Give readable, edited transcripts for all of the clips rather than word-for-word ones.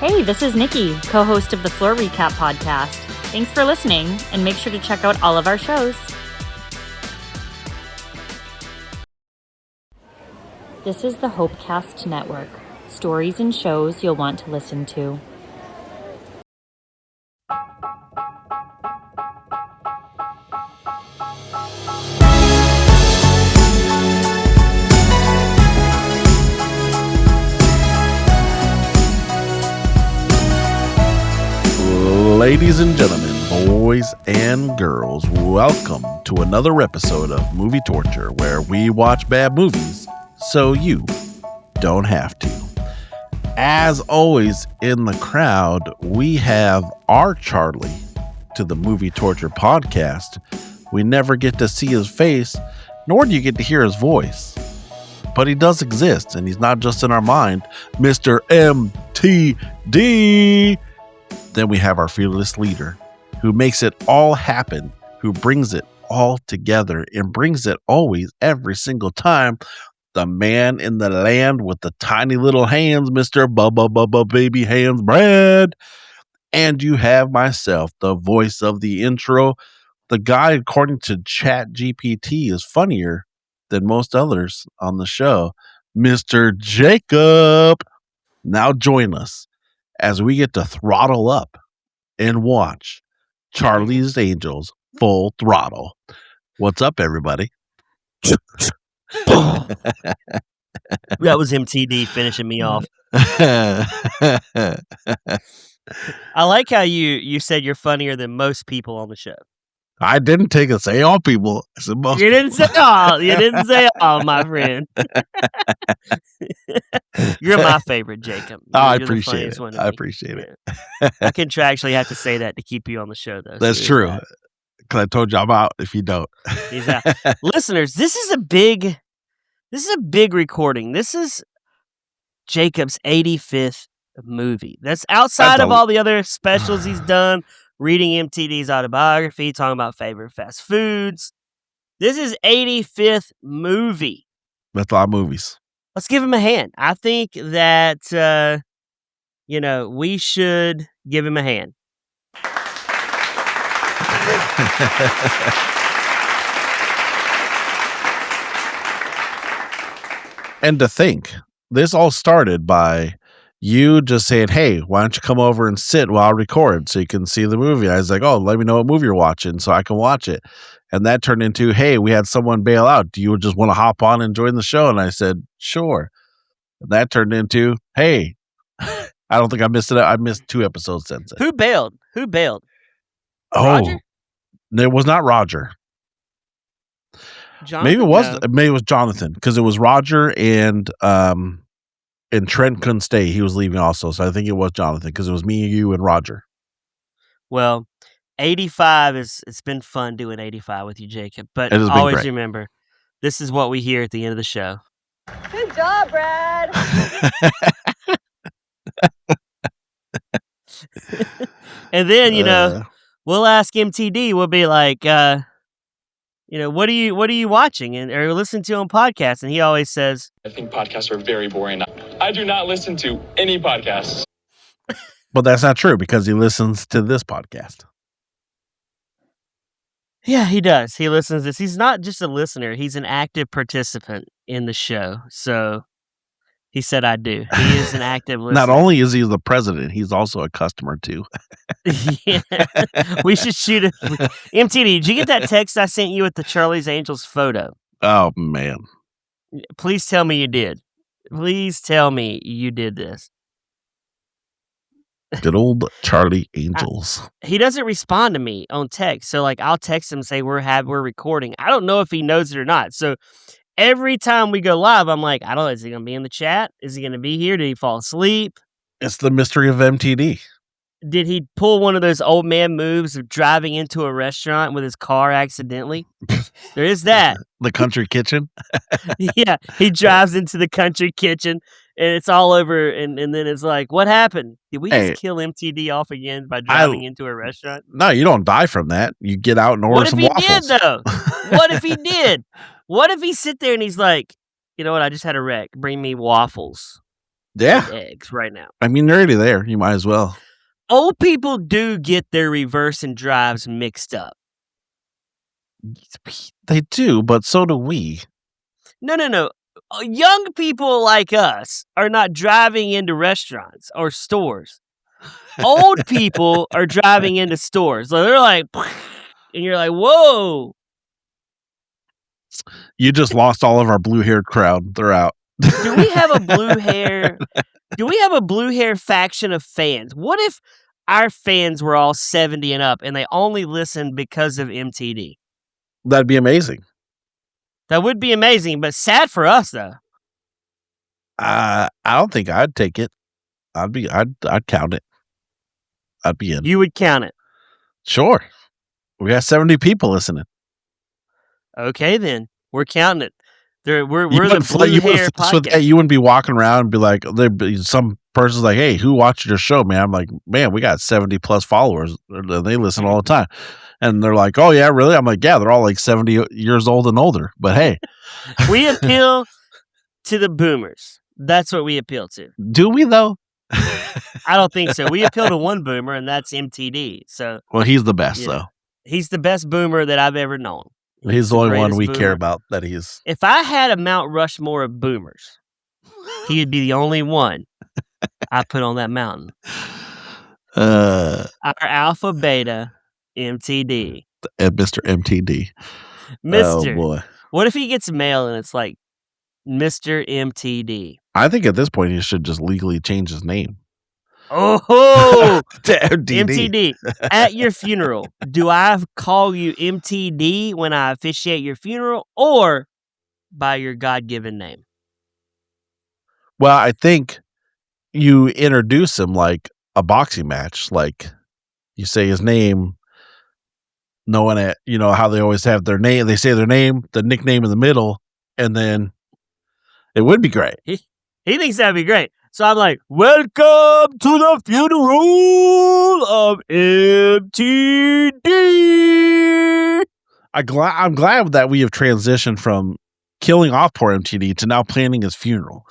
Hey, this is Nikki, co-host of the Floor Recap podcast. Thanks for listening, and make sure to check out all of our shows. This is the Hopecast Network. Stories and shows you'll want to listen to. Ladies and gentlemen, boys and girls, welcome to another episode of Movie Torture, where we watch bad movies so you don't have to. As always, in the crowd, we have our Charlie to the Movie Torture podcast. We never get to see his face, nor do you get to hear his voice. But he does exist, and he's not just in our mind, Mr. MTD. Then we have our fearless leader who makes it all happen, who brings it all together and brings it always, every single time. The man in the land with the tiny little hands, Mr. Bubba Baby Hands Brad. And you have myself, the voice of the intro. The guy, according to Chat GPT, is funnier than most others on the show, Mr. Jacob. Now join us as we get to throttle up and watch Charlie's Angels Full Throttle. What's up, everybody? That was MTD finishing me off. I like how you said you're funnier than most people on the show. I didn't take a say all people. I said most. You didn't say all. You didn't say all, my friend. You're my favorite, Jacob. I appreciate it. I appreciate it. I contractually have to say that to keep you on the show, though. That's true. Because I told you I'm out if you don't. He's out. Listeners, this is a big recording. This is Jacob's 85th movie. That's outside of all the other specials he's done. Reading MTD's autobiography, talking about favorite fast foods. This is 85th movie. That's a lot of movies. Let's give him a hand. I think that, we should give him a hand. And to think, this all started by you just saying, hey, why don't you come over and sit while I record so you can see the movie? I was like, oh, let me know what movie you're watching so I can watch it. And that turned into, hey, we had someone bail out. Do you just want to hop on and join the show? And I said, sure. And that turned into, hey, I don't think I missed it. I missed 2 episodes since it. Who bailed? Oh, Roger? It was not Roger. Jonathan? Maybe it was Jonathan, because it was Roger and Trent couldn't stay. He was leaving also. So I think it was Jonathan, because it was me, you, and Roger. Well, 85 it's been fun doing 85 with you, Jacob. But always remember, this is what we hear at the end of the show. Good job, Brad. And then, we'll ask MTD. We'll be like, what are you watching or listening to on podcasts? And he always says, I think podcasts are very boring. I do not listen to any podcasts. But that's not true, because he listens to this podcast. Yeah, he does. He listens to this. He's not just a listener. He's an active participant in the show. So he said, I do. He is an active listener. Not only is he the president, he's also a customer too. Yeah. We should shoot it. MTD, did you get that text I sent you with the Charlie's Angels photo? Oh, man. Please tell me you did. Please tell me you did this. Good old Charlie Angels. He doesn't respond to me on text. So I'll text him and say we're recording. I don't know if he knows it or not. So every time we go live, I'm like, I don't know, is he going to be in the chat? Is he going to be here? Did he fall asleep? It's the mystery of MTD. Did he pull one of those old man moves of driving into a restaurant with his car accidentally? There is that. The country kitchen? Yeah, he drives into the country kitchen and it's all over. And then it's like, what happened? Did we just kill MTD off again by driving into a restaurant? No, you don't die from that. You get out and order some waffles. What if he did, though? What if he did? What if he sit there and he's like, you know what? I just had a wreck. Bring me waffles. Yeah. eggs right now. I mean, you're already there. You might as well. Old people do get their reverse and drives mixed up. They do, but so do we. No. Young people like us are not driving into restaurants or stores. Old people are driving into stores. So they're like, and you're like, whoa. You just lost all of our blue-haired crowd. They're out. Do we have a blue hair? Do we have a blue hair faction of fans? What if our fans were all 70 and up and they only listened because of MTD? That'd be amazing. That would be amazing, but sad for us though. I don't think I'd take it. I'd count it. I'd be in. You would count it. Sure. We got 70 people listening. Okay, then we're counting it. We're the blue hair podcast. You wouldn't be walking around and be like, some person's like, "Hey, who watched your show, man?" I'm like, "Man, we got 70 plus followers. They listen all the time." And they're like, "Oh yeah, really?" I'm like, "Yeah, they're all like 70 years old and older." But hey, we appeal to the boomers. That's what we appeal to. Do we though? I don't think so. We appeal to one boomer, and that's MTD. So, well, he's the best though. He's the best boomer that I've ever known. He's the only one we care about. That he's. If I had a Mount Rushmore of boomers, he would be the only one I put on that mountain. Our alpha beta MTD. Mr. MTD. Mr. Oh boy. What if he gets mail and it's like Mr. MTD? I think at this point he should just legally change his name. Oh, to MTD. At your funeral, do I call you MTD when I officiate your funeral or by your God-given name? Well, I think you introduce him like a boxing match. Like you say his name, knowing it, you know how they always have their name. They say their name, the nickname in the middle, and then it would be great. He thinks that'd be great. So I'm like, welcome to the funeral of MTD. I'm glad that we have transitioned from killing off poor MTD to now planning his funeral.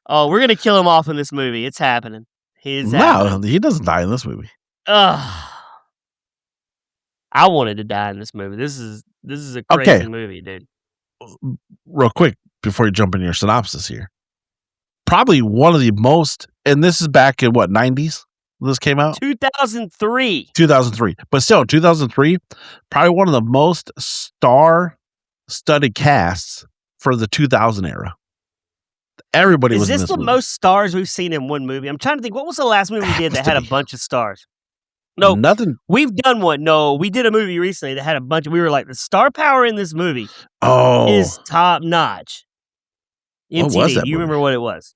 Oh, we're going to kill him off in this movie. It's happening. He doesn't die in this movie. I wanted to die in this movie. This is a crazy movie, dude. Real quick, before you jump into your synopsis here. Probably one of the most, and this is back in what, 90s? This came out? 2003. But still, 2003, probably one of the most star-studded casts for the 2000 era. Everybody was in this movie. Is this the most stars we've seen in one movie? I'm trying to think, what was the last movie we did that had a bunch of stars? No, nothing. We've done one. No, we did a movie recently that had a bunch. We were like, the star power in this movie is top notch. MTV, what was that do you movie? Remember what it was?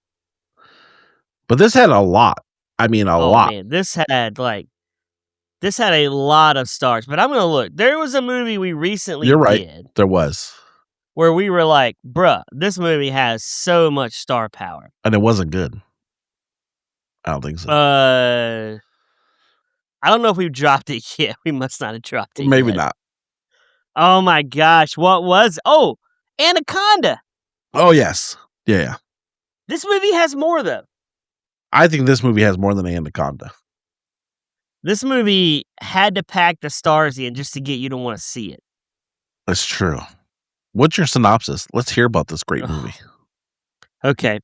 But this had a lot. I mean, a lot. Man, this had a lot of stars. But I'm gonna look. There was a movie we recently did. There was. Where we were like, bruh, this movie has so much star power. And it wasn't good. I don't think so. I don't know if we've dropped it yet. We must not have dropped it Maybe yet. not. Oh my gosh. What was? Oh, Anaconda. Oh, yes. Yeah. This movie has more, though. I think this movie has more than Anaconda. This movie had to pack the stars in just to get you to want to see it. That's true. What's your synopsis? Let's hear about this great movie. Okay.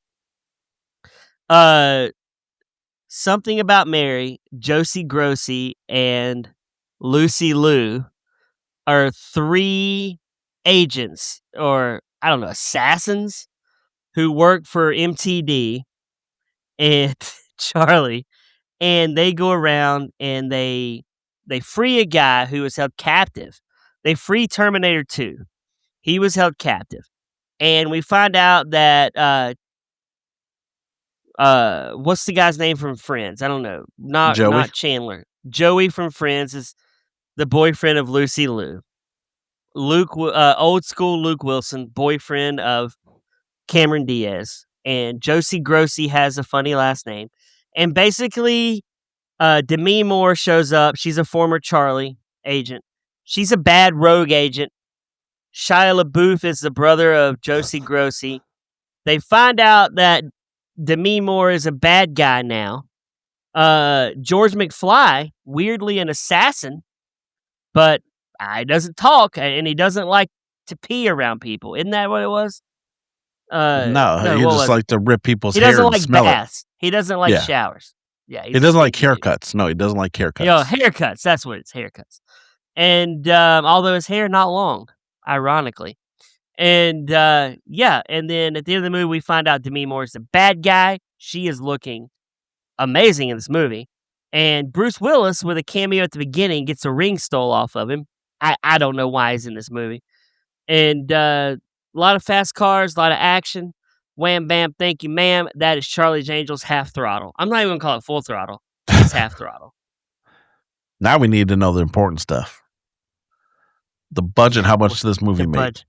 Something About Mary, Josie Grossi, and Lucy Liu are three agents, or I don't know, assassins, who work for MTD and Charlie, and they go around and they free a guy who was held captive. They free Terminator 2. He was held captive. And we find out that what's the guy's name from Friends? I don't know. Not Chandler. Joey from Friends is the boyfriend of Lucy Liu. Luke, old school Luke Wilson, boyfriend of Cameron Diaz. And Josie Grossi has a funny last name. And basically, Demi Moore shows up. She's a former Charlie agent. She's a bad rogue agent. Shia LaBeouf is the brother of Josie Grossi. They find out that Demi Moore is a bad guy now. George McFly, weirdly an assassin, but he doesn't talk and he doesn't like to pee around people. Isn't that what it was? No, he what just was like to rip people's He hair doesn't and like smell baths. He doesn't like Yeah. showers. Yeah, it. He doesn't like haircuts. No, he doesn't like haircuts. Haircuts. That's what it's, haircuts. And although his hair not long, ironically. And and then at the end of the movie, we find out Demi Moore is the bad guy. She is looking amazing in this movie. And Bruce Willis, with a cameo at the beginning, gets a ring stole off of him. I don't know why he's in this movie. And a lot of fast cars, a lot of action. Wham, bam, thank you, ma'am. That is Charlie's Angels Half Throttle. I'm not even going to call it Full Throttle. It's Half Throttle. Now we need to know the important stuff. The budget, how much this movie made.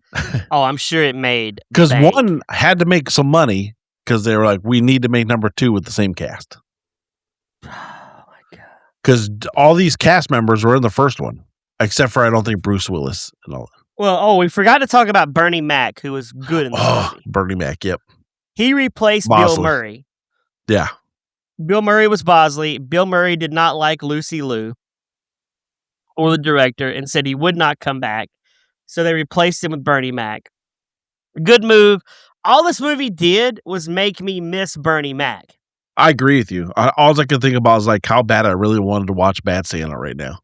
Oh, I'm sure it made. Because one had to make some money because they were like, we need to make number 2 with the same cast. Oh, my God. Because all these cast members were in the first one, except for I don't think Bruce Willis and all that. Well, we forgot to talk about Bernie Mac, who was good in this movie. Bernie Mac, yep. He replaced Bosley. Bill Murray. Yeah. Bill Murray was Bosley. Bill Murray did not like Lucy Liu or the director and said he would not come back. So they replaced him with Bernie Mac. Good move. All this movie did was make me miss Bernie Mac. I agree with you. All I could think about is like how bad I really wanted to watch Bad Santa right now.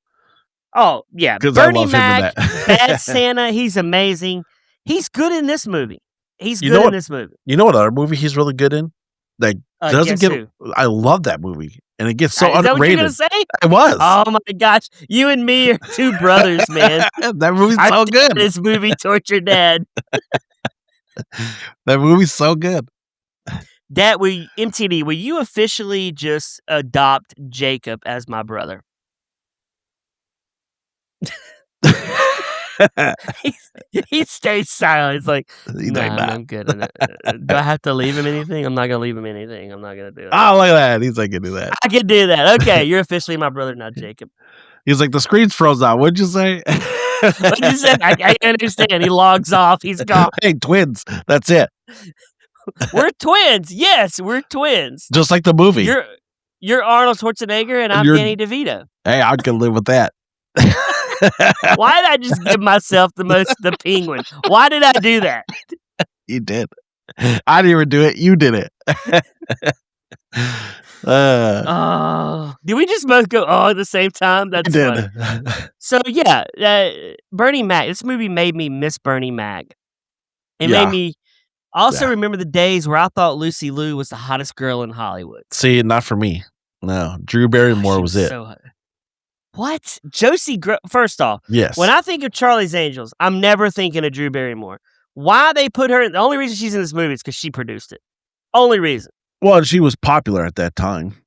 Oh, yeah. Bernie Mac, Bad Santa, he's amazing. He's good in this movie. He's good in this movie. You know what other movie he's really good in? That doesn't get. I love that movie, and it gets so Is that what you're underrated. gonna say? It was. Oh my gosh, you and me are two brothers, man. That movie's so good. This movie tortured Dad. That movie's so good. Dad, MTD, will you officially just adopt Jacob as my brother? he stays silent. It's like, I'm good. Do I have to leave him anything? I'm not gonna leave him anything. I'm not gonna do it. Oh, look at that. He's like, I can do that. I can do that. Okay, you're officially my brother, not Jacob. He's like, the screen's froze out. What'd you say? What you said? I understand. He logs off. He's gone. Hey, twins. That's it. We're twins. Yes, we're twins. Just like the movie. You're Arnold Schwarzenegger and I'm Danny DeVito. Hey, I can live with that. Why did I just give myself the penguin? Why did I do that? You did. I didn't even do it. You did it. Did we just both go at the same time? That's funny. So yeah, Bernie Mac. This movie made me miss Bernie Mac. It made me also remember the days where I thought Lucy Liu was the hottest girl in Hollywood. See, not for me. No, Drew Barrymore was it. So what? First off, yes. When I think of Charlie's Angels, I'm never thinking of Drew Barrymore. Why they put her in? The only reason she's in this movie is because she produced it. Only reason. Well, she was popular at that time.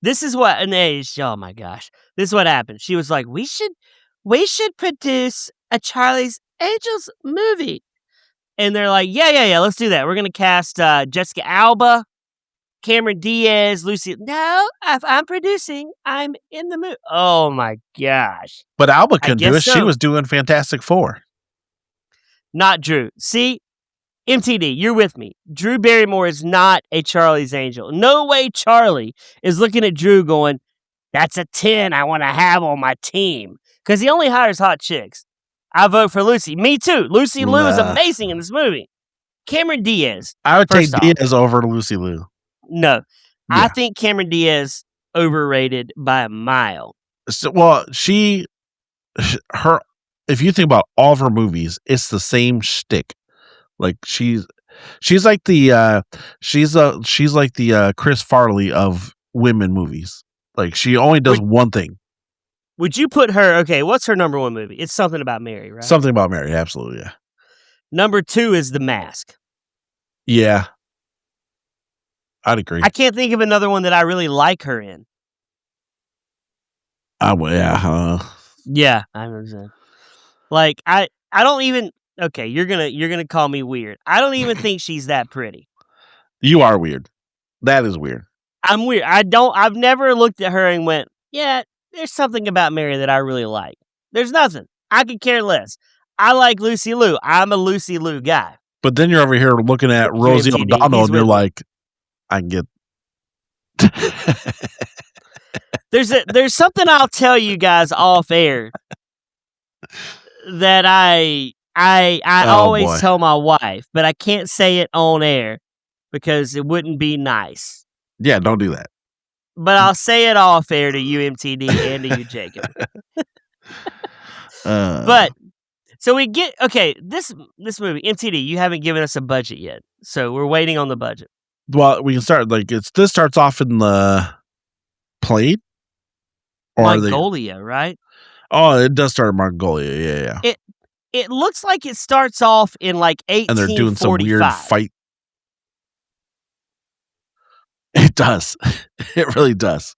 This is what oh my gosh. This is what happened. She was like, we should produce a Charlie's Angels movie. And they're like, yeah, let's do that. We're gonna cast Jessica Alba, Cameron Diaz, Lucy. No, if I'm producing, I'm in the movie. Oh my gosh. But Alba couldn't do it. So. She was doing Fantastic Four. Not Drew. See, MTD, you're with me. Drew Barrymore is not a Charlie's Angel. No way Charlie is looking at Drew going, that's a 10 I want to have on my team. Because he only hires hot chicks. I vote for Lucy. Me too. Lucy Liu is amazing in this movie. Cameron Diaz. I would take Diaz over Lucy Liu. No. Yeah. I think Cameron Diaz overrated by a mile. So, well, if you think about all of her movies, it's the same shtick. Like she's like the Chris Farley of women movies. Like she only does one thing. Would you put her, okay, what's her number 1 movie? It's Something About Mary, right? Something About Mary, absolutely, yeah. Number 2 is The Mask. Yeah. I'd agree. I can't think of another one that I really like her in. Yeah, I understand. Like I don't even. Okay, you're gonna call me weird. I don't even think she's that pretty. You are weird. That is weird. I'm weird. I've never looked at her and went, yeah, there's something about Mary that I really like. There's nothing. I could care less. I like Lucy Liu. I'm a Lucy Liu guy. But then you're over here looking at Rosie UMTD, O'Donnell, he's and you're with me. like, I can get. There's something I'll tell you guys off air that I always boy. tell my wife, but I can't say it on air because it wouldn't be nice. Yeah, don't do that. But I'll say it off air to UMTD and to you, Jacob. But so we get this movie MTD. You haven't given us a budget yet, so we're waiting on the budget. Well, we can start this starts off in the plane or Mongolia, right? Oh, it does start in Mongolia. Yeah. It looks like it starts off in like 1845. And they're doing some weird fight. It does. It really does.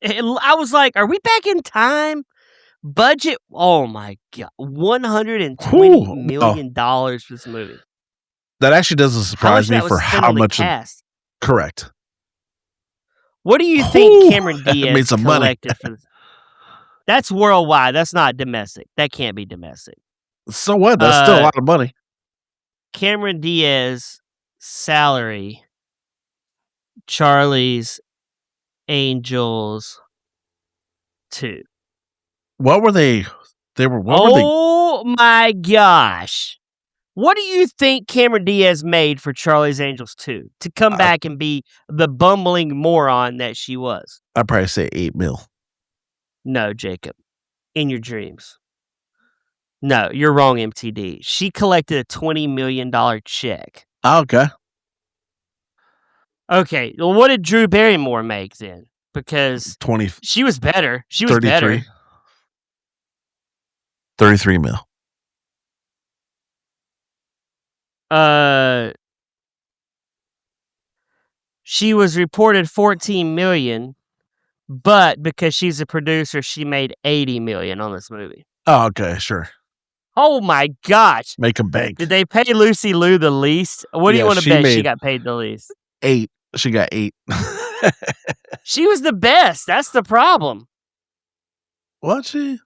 I was like, are we back in time? Budget, oh my God, $120 million for this movie. That actually doesn't surprise me for how much. Correct. What do you think Cameron Diaz made some collected money. for this? That's worldwide. That's not domestic. That can't be domestic. So what? That's still a lot of money. Cameron Diaz salary, Charlie's Angels 2. What were they? Oh my gosh. What do you think Cameron Diaz made for Charlie's Angels 2 to come back and be the bumbling moron that she was? I'd probably say $8 million. No, Jacob. In your dreams. No, you're wrong, MTD. She collected a $20 million check. Okay. Okay, well, what did Drew Barrymore make then? Because 20. She was better. She was 33. better. 33 mil. She was reported 14 million, but because she's a producer, she made 80 million on this movie. Oh, okay, sure. Oh my gosh. Make a bank. Did they pay Lucy Liu the least? What do you want to bet she got paid the least? 8. She got 8. She was the best. That's the problem. What she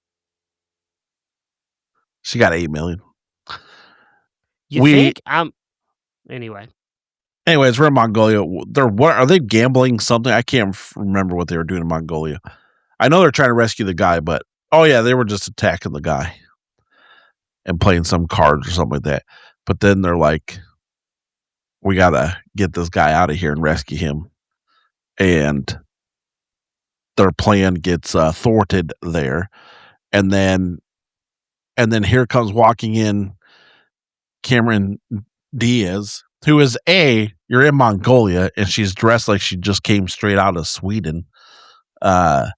got 8 million. You think? Anyway. Anyways, we're in Mongolia. Are they gambling something? I can't remember what they were doing in Mongolia. I know they're trying to rescue the guy, but they were just attacking the guy and playing some cards or something like that. But then they're like, we gotta get this guy out of here and rescue him. And their plan gets thwarted there. And then here comes walking in Cameron Diaz, who is you're in Mongolia, and she's dressed like she just came straight out of Sweden. And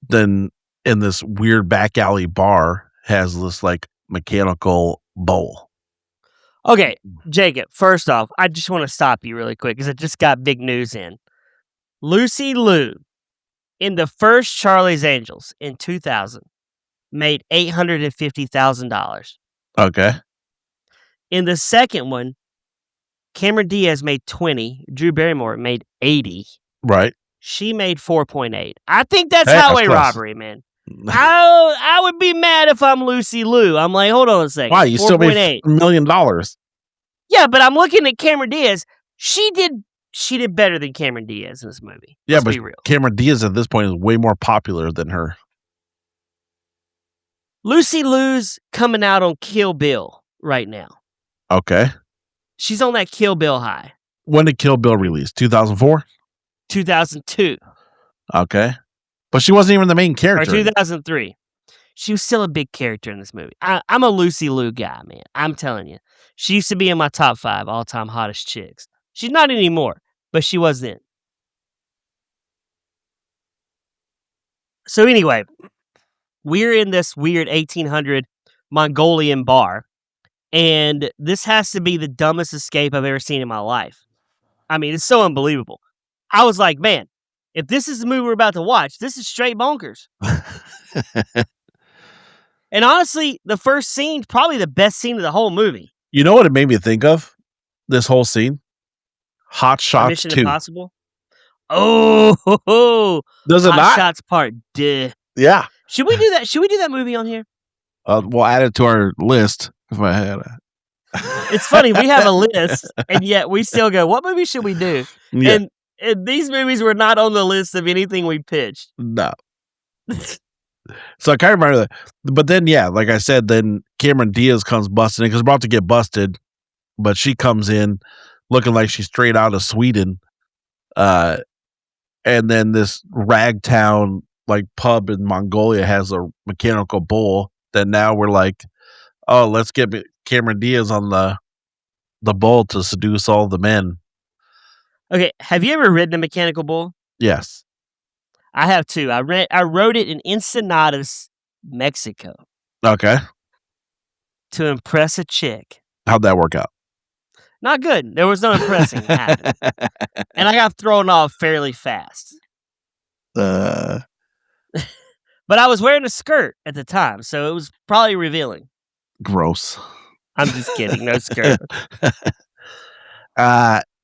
then in this weird back alley bar has this like mechanical bowl. Okay, Jacob, first off, I just want to stop you really quick because I just got big news in. Lucy Liu, in the first Charlie's Angels in 2000, made $850,000. Okay. In the second one, Cameron Diaz made 20. Drew Barrymore made 80. Right. She made 4.8. I think that's highway robbery, man. I would be mad if I'm Lucy Liu. I'm like, hold on a second. Why? You still made $1 million. Yeah, but I'm looking at Cameron Diaz. She did better than Cameron Diaz in this movie. Let's be real. Cameron Diaz at this point is way more popular than her. Lucy Liu's coming out on Kill Bill right now. Okay. She's on that Kill Bill high. When did Kill Bill release? 2004? 2002. Okay. But she wasn't even the main character. Or 2003. She was still a big character in this movie. I'm a Lucy Liu guy, man. I'm telling you. She used to be in my top 5 all-time hottest chicks. She's not anymore, but she was then. So anyway, we're in this weird 1800 Mongolian bar, and this has to be the dumbest escape I've ever seen in my life. I mean, it's so unbelievable. I was like, man, if this is the movie we're about to watch, this is straight bonkers. And honestly, the first scene, probably the best scene of the whole movie. You know what it made me think of? This whole scene? Hot Shots Mission 2. Impossible? Oh, does it Hot not? Shots Part D. Yeah. Should we do that? Should we do that movie on here? We'll add it to our list. If I had It's funny. We have a list, and yet we still go, what movie should we do? Yeah. And these movies were not on the list of anything we pitched. No. So I kind of remember that. But then, yeah, like I said, then Cameron Diaz comes busting in because we're about to get busted. But she comes in looking like she's straight out of Sweden. And then this ragtown like pub in Mongolia has a mechanical bull that now we're like, oh, let's get Cameron Diaz on the bull to seduce all the men. Okay, have you ever ridden a mechanical bull? Yes. I have too. I rode it in Ensenadas, Mexico. Okay. To impress a chick. How'd that work out? Not good. There was no impressing happening. And I got thrown off fairly fast. But I was wearing a skirt at the time, so it was probably revealing. Gross. I'm just kidding. No skirt.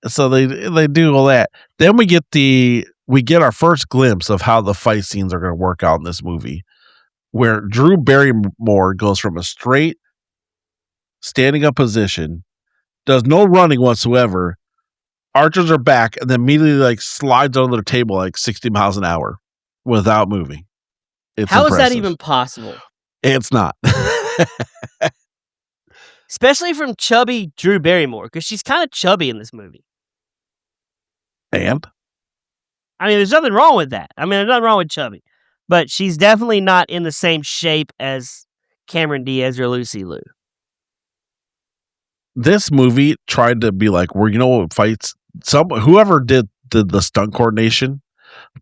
So they do all that. Then we get our first glimpse of how the fight scenes are going to work out in this movie, where Drew Barrymore goes from a straight standing up position, does no running whatsoever, arches her back, and then immediately like slides under the table like 60 miles an hour without moving. It's How impressive. is that even possible? It's not. Especially from chubby Drew Barrymore, because she's kind of chubby in this movie. And? I mean, there's nothing wrong with that. I mean, there's nothing wrong with chubby. But she's definitely not in the same shape as Cameron Diaz or Lucy Liu. This movie tried to be like, where, you know what fights? Whoever did the stunt coordination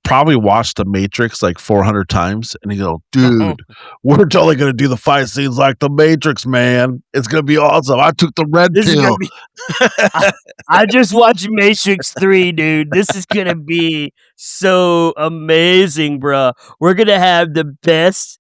probably watched The Matrix like 400 times, and he go, dude, we're totally going to do the fight scenes like The Matrix, man. It's going to be awesome. I took the red pill. I just watched Matrix 3, dude. This is going to be so amazing, bro. We're going to have the best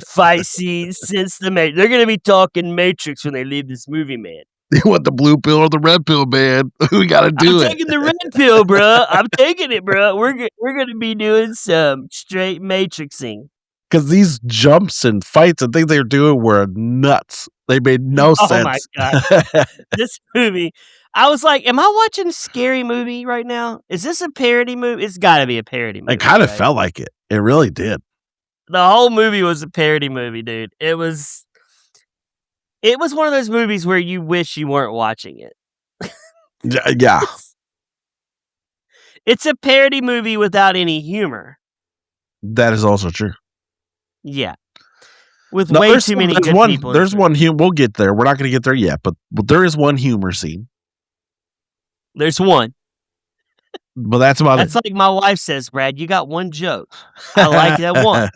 fight scenes since the Matrix. They're going to be talking Matrix when they leave this movie, man. You want the blue pill or the red pill, man? We got to do it. I'm taking the red pill, bro. I'm taking it, bro. We're going to be doing some straight Matrixing. Because these jumps and fights and things they were doing were nuts. They made no sense. Oh, my God. This movie, I was like, am I watching a scary movie right now? Is this a parody movie? It's got to be a parody movie. It kind of felt like it. It really did. The whole movie was a parody movie, dude. It was one of those movies where you wish you weren't watching it. Yeah. It's a parody movie without any humor. That is also true. Yeah. With way too many good people. There's one humor. We'll get there. We're not going to get there yet, but there is one humor scene. There's one. But that's about That's like my wife says, Brad, you got one joke. I like that one.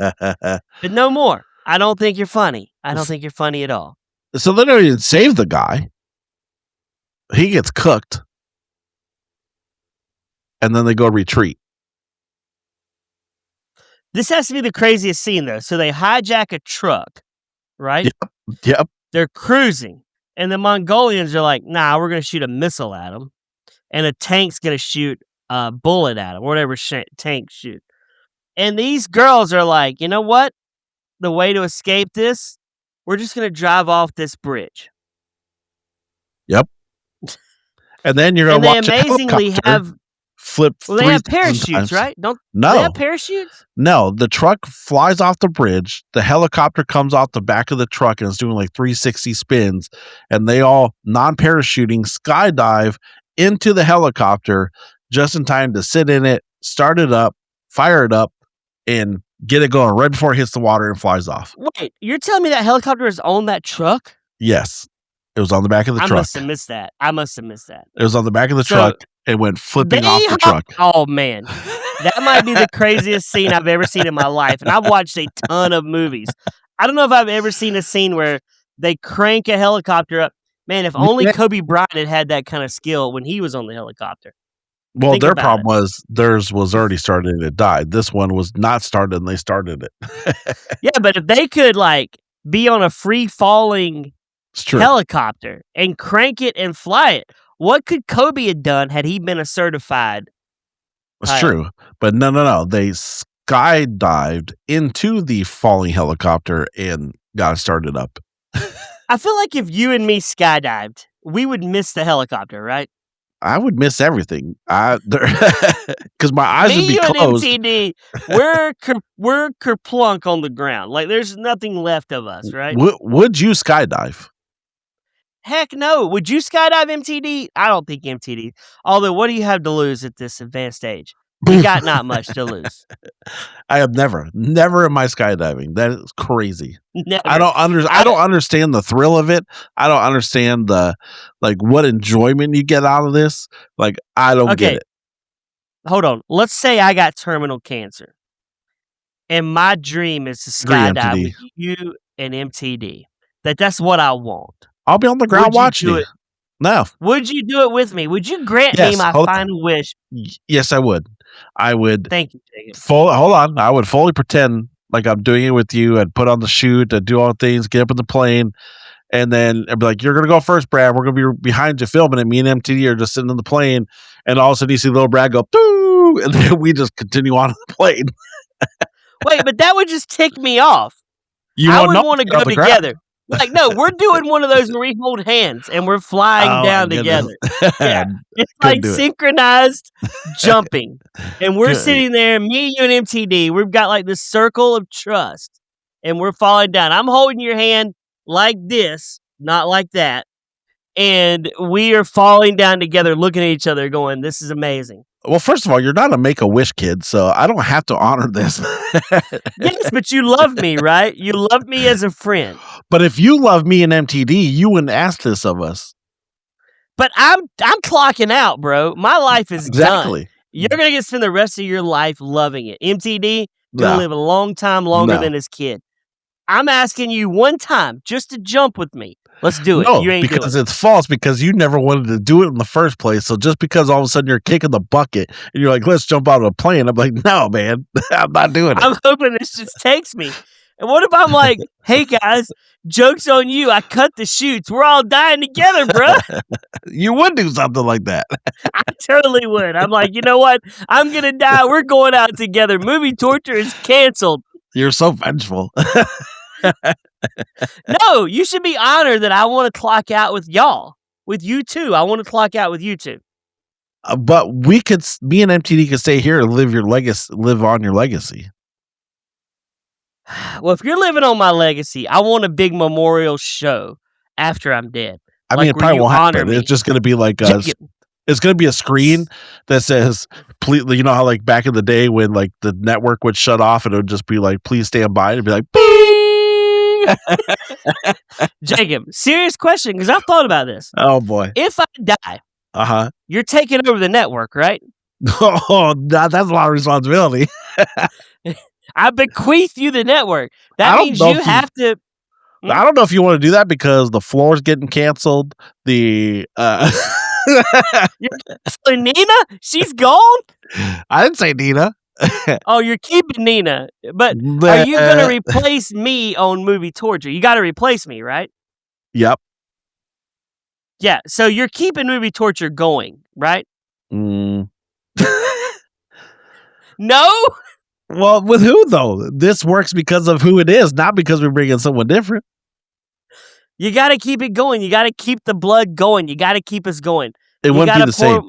But no more. I don't think you're funny. I don't think you're funny at all. So they don't even save the guy. He gets cooked. And then they go retreat. This has to be the craziest scene, though. So they hijack a truck, right? Yep. They're cruising. And the Mongolians are like, nah, we're going to shoot a missile at them. And a tank's going to shoot a bullet at them, whatever tank shoot. And these girls are like, you know what? The way to escape this, we're just going to drive off this bridge. Yep. And then you're going to watch they amazingly have flip. Well, they have parachutes, right? No. They have parachutes? No. The truck flies off the bridge. The helicopter comes off the back of the truck and is doing like 360 spins. And they all, non-parachuting, skydive into the helicopter just in time to sit in it, start it up, fire it up, and get it going right before it hits the water and flies off. Wait, you're telling me that helicopter is on that truck? Yes. It was on the back of the truck. I must have missed that. It was on the back of the truck and went flipping off the truck. Oh, man. That might be the craziest scene I've ever seen in my life. And I've watched a ton of movies. I don't know if I've ever seen a scene where they crank a helicopter up. Man, if only Kobe Bryant had that kind of skill when he was on the helicopter. Well, their problem was theirs was already started and it died. This one was not started and they started it. Yeah, but if they could like be on a free falling helicopter and crank it and fly it, what could Kobe have done had he been a certified It's true. But no. They skydived into the falling helicopter and got it started up. I feel like if you and me skydived, we would miss the helicopter, right? I would miss everything. Because my eyes would Me, be you, and closed. MTD, we're kerplunk on the ground. Like there's nothing left of us, right? Would you skydive? Heck no. Would you skydive, MTD? I don't think MTD. Although, what do you have to lose at this advanced age? You got not much to lose. I have never in my skydiving. That is crazy. Never. I don't understand the thrill of it. I don't understand the what enjoyment you get out of this. Like I don't get it. Hold on. Let's say I got terminal cancer, and my dream is to skydive with you and MTD. That's what I want. I'll be on the ground watching you. No. Would you do it with me? Would you grant me my final wish? Yes, I would. I would. Thank you, Jacob. Hold on. I would fully pretend like I'm doing it with you. I'd put on the chute, I'd do all the things, get up in the plane, and then I'd be like, "You're gonna go first, Brad. We're gonna be behind you filming it." Me and MTD are just sitting in the plane, and all of a sudden you see little Brad go, "Doo!" and then we just continue on the plane. Wait, but that would just tick me off. I would want to go together. Like, no, we're doing one of those where we hold hands and we're flying down together. Yeah. It's like synchronized jumping. And we're sitting there, me, you, and MTD. We've got like this circle of trust. And we're falling down. I'm holding your hand like this, not like that. And we are falling down together, looking at each other, going, "This is amazing." Well, first of all, you're not a Make-A-Wish kid, so I don't have to honor this. Yes, but you love me, right? You love me as a friend. But if you love me and MTD, you wouldn't ask this of us. But I'm clocking out, bro. My life is done. You're going to spend the rest of your life loving it. MTD, going to live a long time longer than his kid. I'm asking you one time just to jump with me. Let's do it. No, you ain't because it's false because you never wanted to do it in the first place. So just because all of a sudden you're kicking the bucket and you're like, "Let's jump out of a plane," I'm like, "No, man, I'm not doing it." I'm hoping this just takes me. And what if I'm like, "Hey guys, joke's on you. I cut the chutes. We're all dying together, bro." You would do something like that. I totally would. I'm like, you know what? I'm going to die. We're going out together. Movie torture is canceled. You're so vengeful. No, you should be honored that I want to clock out with y'all. With you two. I want to clock out with you two. But me and MTD could stay here and live on your legacy. Well, if you're living on my legacy, I want a big memorial show after I'm dead. I mean, it probably won't happen. It's just going to be like it's going to be a screen that says, "Please," you know how like back in the day when like the network would shut off and it would just be like, "Please stand by." It'd be like, "Beep." Jacob, serious question because I've thought about this. Oh boy! If I die, you're taking over the network, right? Oh, that's a lot of responsibility. I bequeath you the network. That means you have to. I don't know if you want to do that because the floor's getting canceled. The Nina, she's gone. I didn't say Nina. Oh, you're keeping Nina, but are you going to replace me on Movie Torture? You got to replace me, right? Yep. Yeah, so you're keeping Movie Torture going, right? No. Well, with who though? This works because of who it is, not because we're bringing someone different. You got to keep it going. You got to keep the blood going. You got to keep us going. It wouldn't be the same.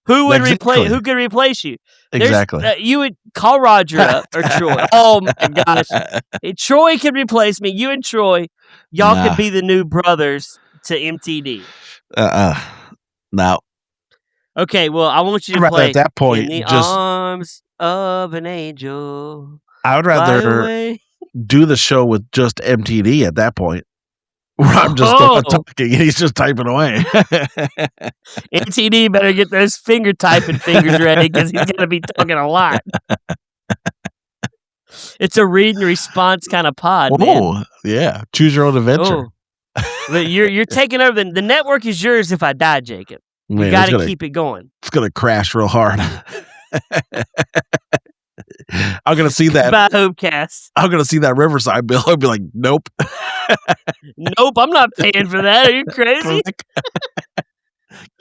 Who would replace? Who could replace you? Exactly. You would call Roger up or Troy. Oh my gosh, Troy could replace me. You and Troy, y'all could be the new brothers to MTD. No. Okay, well, I want you to play at that point. In the arms of an angel. I would rather do the show with just MTD at that point. Where I'm just talking and he's just typing away. MTD better get those finger typing fingers ready because he's going to be talking a lot. It's a read and response kind of pod. Oh, yeah. Choose your own adventure. But you're taking over. The network is yours if I die, Jacob. You got to keep it going. It's going to crash real hard. I'm going to see that. Goodbye, Hopecast. I'm going to see that Riverside bill. I'll be like, nope. Nope, I'm not paying for that. Are you crazy?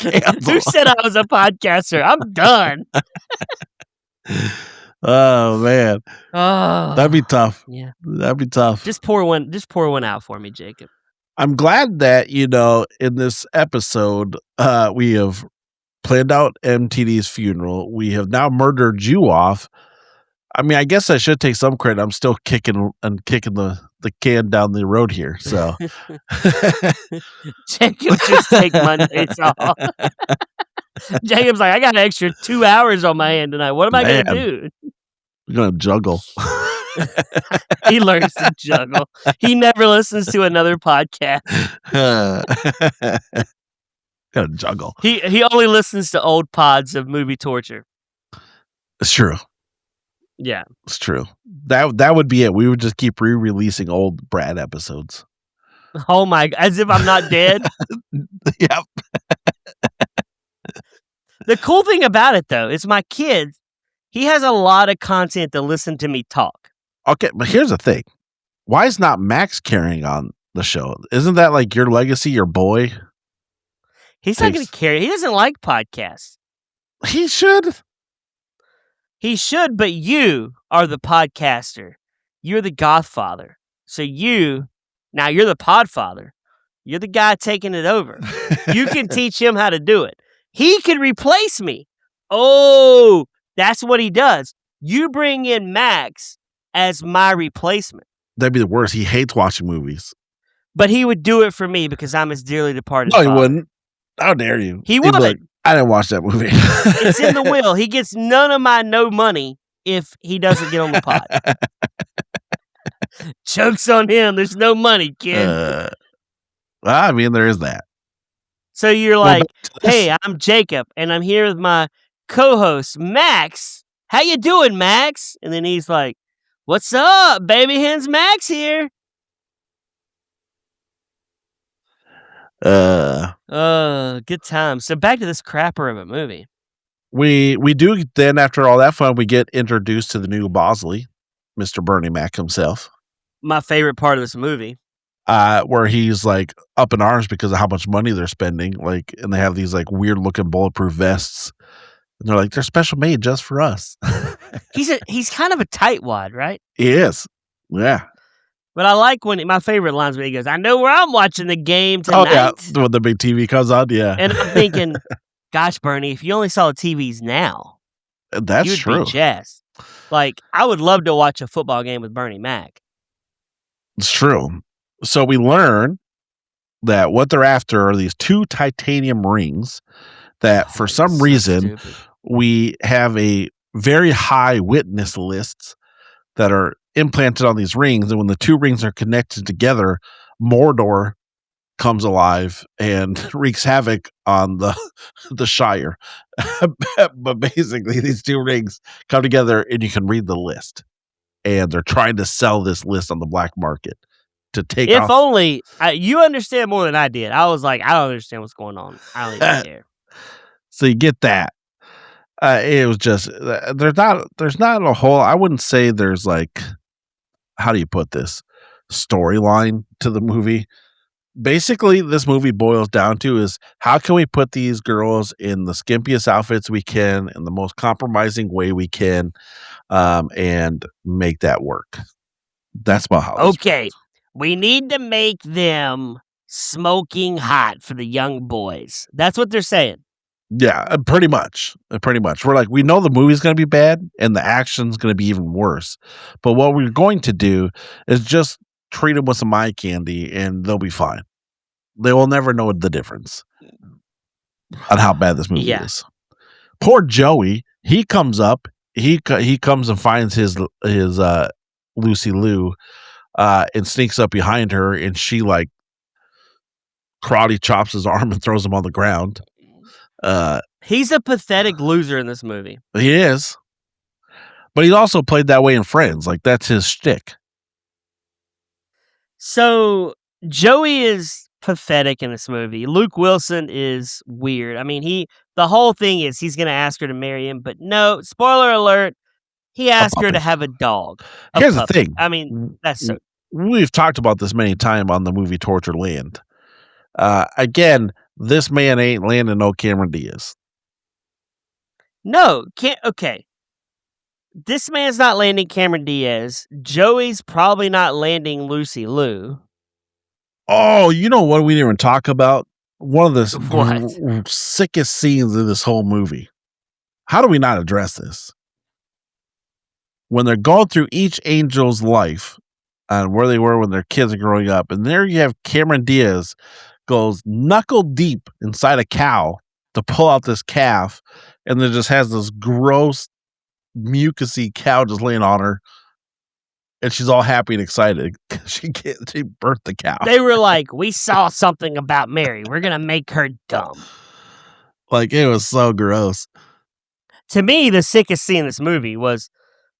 Who said I was a podcaster? I'm done. Oh man, Oh, that'd be tough. yeah. That'd be tough. Just pour one out for me, Jacob. I'm glad that in this episode, we have planned out MTD's funeral. We have now murdered you off. I mean, I guess I should take some credit. I'm still kicking the can down the road here. So Jacob just take Mondays off. Jacob's like, I got an extra 2 hours on my hand tonight. What am I going to do? We're going to juggle. He learns to juggle. He never listens to another podcast. Got to juggle. He only listens to old pods of movie torture. It's true. Yeah. It's true. That would be it. We would just keep re-releasing old Brad episodes. Oh my, as if I'm not dead. Yep. The cool thing about it though, is my kid, he has a lot of content to listen to me talk. Okay, but here's the thing. Why is not Max carrying on the show? Isn't that like your legacy, your boy? He's not going to carry. He doesn't like podcasts. He should. He should, but you are the podcaster. You're the godfather. So now you're the podfather. You're the guy taking it over. You can teach him how to do it. He can replace me. Oh, that's what he does. You bring in Max as my replacement. That'd be the worst. He hates watching movies. But he would do it for me because I'm his dearly departed father. No, he wouldn't. How dare you? He would. Like, I didn't watch that movie. It's in the will. He gets none of my no money if he doesn't get on the pod. Joke's on him. There's no money, kid. I mean, there is that. So you're like, hey, I'm Jacob, and I'm here with my co-host, Max. How you doing, Max? And then he's like, what's up, baby hens? Max here. Good time. So back to this crapper of a movie. We do then, after all that fun, we get introduced to the new Bosley, Mr. Bernie Mac himself. My favorite part of this movie. Where he's like up in arms because of how much money they're spending, like, and they have these like weird looking bulletproof vests, and they're like, they're special made just for us. He's kind of a tightwad, right? He is, yeah. But I like when my favorite lines when he goes, "I know where I'm watching the game tonight." Oh yeah, when the big TV comes on, yeah. And I'm thinking, gosh, Bernie, if you only saw the TVs now, that's you'd true. be jazzed. Like, I would love to watch a football game with Bernie Mac. It's true. So we learn that what they're after are these 2 titanium rings that for some reason we have a very high witness lists that are implanted on these rings. And when the 2 rings are connected together, Mordor comes alive and wreaks havoc on the Shire. But basically these 2 rings come together and you can read the list. And they're trying to sell this list on the black market. To take if off. only you understand more than I did. I was like, I don't understand what's going on. I don't even care. So you get that. It was just there's not a whole. I wouldn't say there's like, how do you put this, storyline to the movie. Basically, this movie boils down to is how can we put these girls in the skimpiest outfits we can in the most compromising way we can, and make that work. That's about how. Okay. We need to make them smoking hot for the young boys. That's what they're saying. Yeah, pretty much. We're like, we know the movie's going to be bad and the action's going to be even worse. But what we're going to do is just treat them with some eye candy and they'll be fine. They will never know the difference on how bad this movie is. Poor Joey, he comes up, he comes and finds his Lucy Liu. And sneaks up behind her, and she like karate chops his arm and throws him on the ground. He's a pathetic loser in this movie. He is, but he also played that way in Friends. Like that's his shtick. So Joey is pathetic in this movie. Luke Wilson is weird. I mean, the whole thing is he's going to ask her to marry him, but no. Spoiler alert. He asked her to have a dog. Here's the thing. I mean, we've talked about this many times on the movie Torture Land. Again, this man ain't landing no Cameron Diaz. No, can't. Okay. this man's not landing Cameron Diaz. Joey's probably not landing Lucy Liu. Oh, you know what we didn't even talk about? One of the What? sickest scenes in this whole movie. How do we not address this? When they're going through each angel's life and where they were when their kids are growing up, and there you have Cameron Diaz goes knuckle deep inside a cow to pull out this calf, and then just has this gross, mucusy cow just laying on her, and she's all happy and excited. She birthed the cow. They were like, we saw something about Mary. We're going to make her dumb. Like, it was so gross. To me, the sickest scene in this movie was